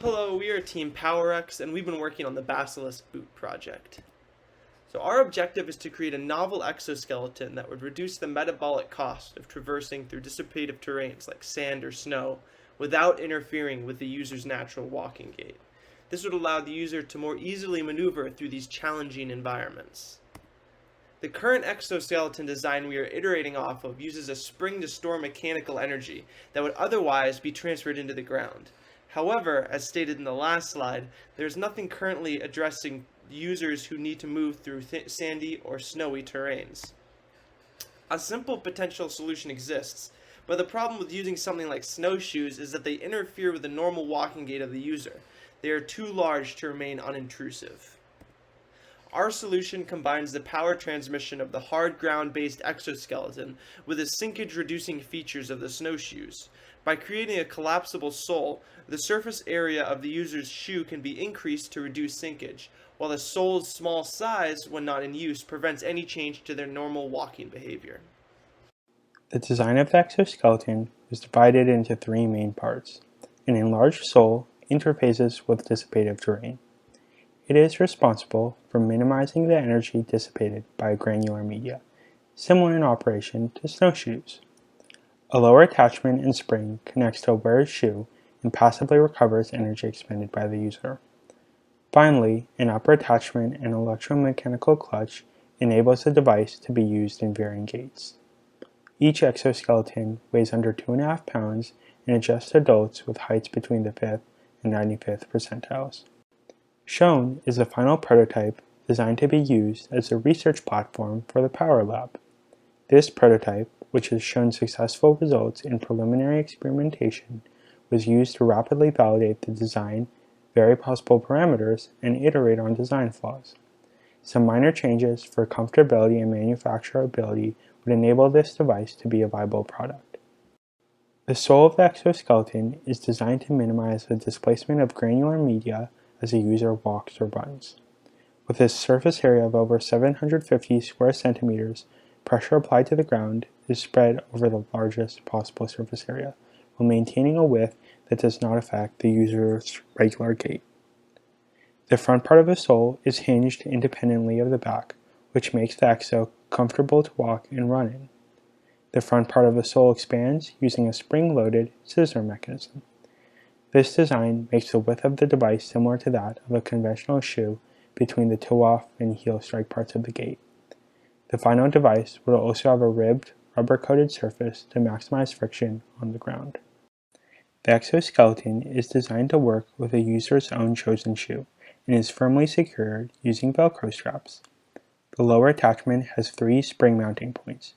Hello, we are Team powerEX, and we've been working on the Basilisk boot project. So our objective is to create a novel exoskeleton that would reduce the metabolic cost of traversing through dissipative terrains like sand or snow without interfering with the user's natural walking gait. This would allow the user to more easily maneuver through these challenging environments. The current exoskeleton design we are iterating off of uses a spring to store mechanical energy that would otherwise be transferred into the ground. However, as stated in the last slide, there is nothing currently addressing users who need to move through sandy or snowy terrains. A simple potential solution exists, but the problem with using something like snowshoes is that they interfere with the normal walking gait of the user. They are too large to remain unintrusive. Our solution combines the power transmission of the hard ground-based exoskeleton with the sinkage-reducing features of the snowshoes. By creating a collapsible sole, the surface area of the user's shoe can be increased to reduce sinkage, while the sole's small size, when not in use, prevents any change to their normal walking behavior. The design of the exoskeleton was divided into three main parts: an enlarged sole interfaces with dissipative terrain. It is responsible for minimizing the energy dissipated by granular media, similar in operation to snowshoes. A lower attachment and spring connects to a wearer's shoe and passively recovers energy expended by the user. Finally, an upper attachment and electromechanical clutch enables the device to be used in varying gaits. Each exoskeleton weighs under 2.5 pounds and adjusts to adults with heights between the 5th and 95th percentiles. Shown is the final prototype designed to be used as a research platform for the Power Lab. This prototype, which has shown successful results in preliminary experimentation, was used to rapidly validate the design, vary possible parameters, and iterate on design flaws. Some minor changes for comfortability and manufacturability would enable this device to be a viable product. The sole of the exoskeleton is designed to minimize the displacement of granular media as a user walks or runs. With a surface area of over 750 square centimeters, pressure applied to the ground is spread over the largest possible surface area, while maintaining a width that does not affect the user's regular gait. The front part of the sole is hinged independently of the back, which makes the exo comfortable to walk and run in. The front part of the sole expands using a spring-loaded scissor mechanism. This design makes the width of the device similar to that of a conventional shoe between the toe-off and heel strike parts of the gait. The final device will also have a ribbed, rubber-coated surface to maximize friction on the ground. The exoskeleton is designed to work with a user's own chosen shoe and is firmly secured using Velcro straps. The lower attachment has 3 spring mounting points.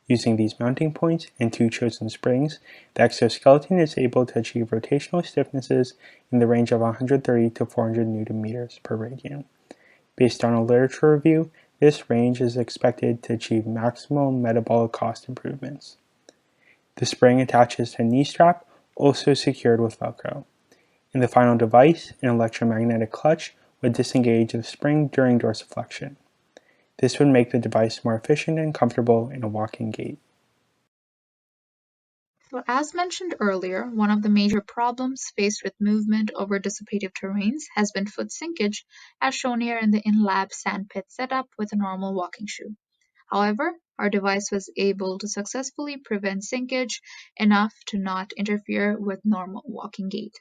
Using these mounting points and 2 chosen springs, the exoskeleton is able to achieve rotational stiffnesses in the range of 130 to 400 Nm per radian. Based on a literature review, this range is expected to achieve maximum metabolic cost improvements. The spring attaches to a knee strap, also secured with Velcro. In the final device, an electromagnetic clutch would disengage the spring during dorsiflexion. This would make the device more efficient and comfortable in a walking gait. So as mentioned earlier, one of the major problems faced with movement over dissipative terrains has been foot sinkage, as shown here in the in-lab sandpit setup with a normal walking shoe. However, our device was able to successfully prevent sinkage enough to not interfere with normal walking gait.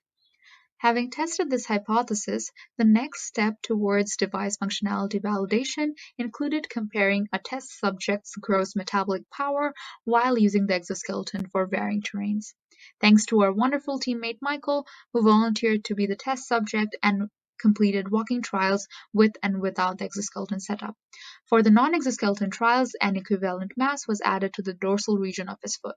Having tested this hypothesis, the next step towards device functionality validation included comparing a test subject's gross metabolic power while using the exoskeleton for varying terrains. Thanks to our wonderful teammate Michael, who volunteered to be the test subject and completed walking trials with and without the exoskeleton setup. For the non-exoskeleton trials, an equivalent mass was added to the dorsal region of his foot.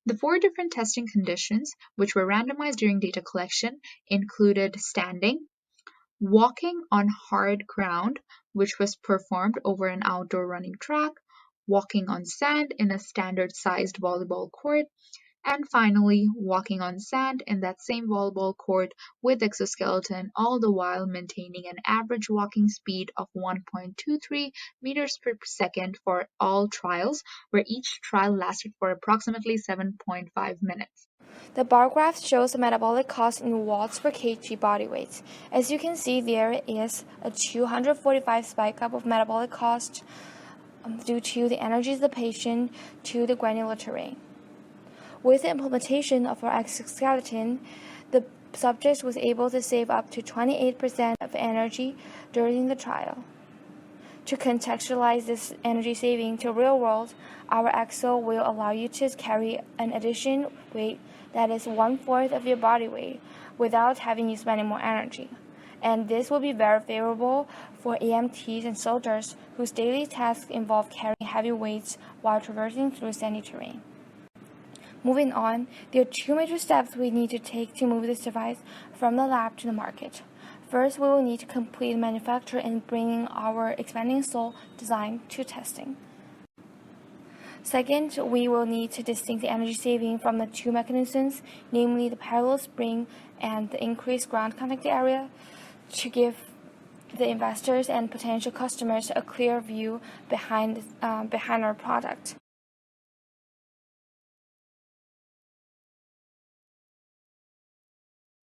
The 4 different testing conditions, which were randomized during data collection, included standing, walking on hard ground, which was performed over an outdoor running track, walking on sand in a standard-sized volleyball court, And finally, walking on sand in that same volleyball court with exoskeleton, all the while maintaining an average walking speed of 1.23 meters per second for all trials, where each trial lasted for approximately 7.5 minutes. The bar graph shows the metabolic cost in watts per kg body weight. As you can see, there is a 245 spike up of metabolic cost due to the energy dissipation to the granular terrain. With the implementation of our exoskeleton, the subject was able to save up to 28% of energy during the trial. To contextualize this energy saving to real world, our exo will allow you to carry an additional weight that is 1/4 of your body weight without having you spending more energy. And this will be very favorable for EMTs and soldiers whose daily tasks involve carrying heavy weights while traversing through sandy terrain. Moving on, there are two major steps we need to take to move this device from the lab to the market. First, we will need to complete manufacture and bringing our expanding sole design to testing. Second, we will need to distinct the energy saving from the two mechanisms, namely the parallel spring and the increased ground contact area, to give the investors and potential customers a clear view behind our product.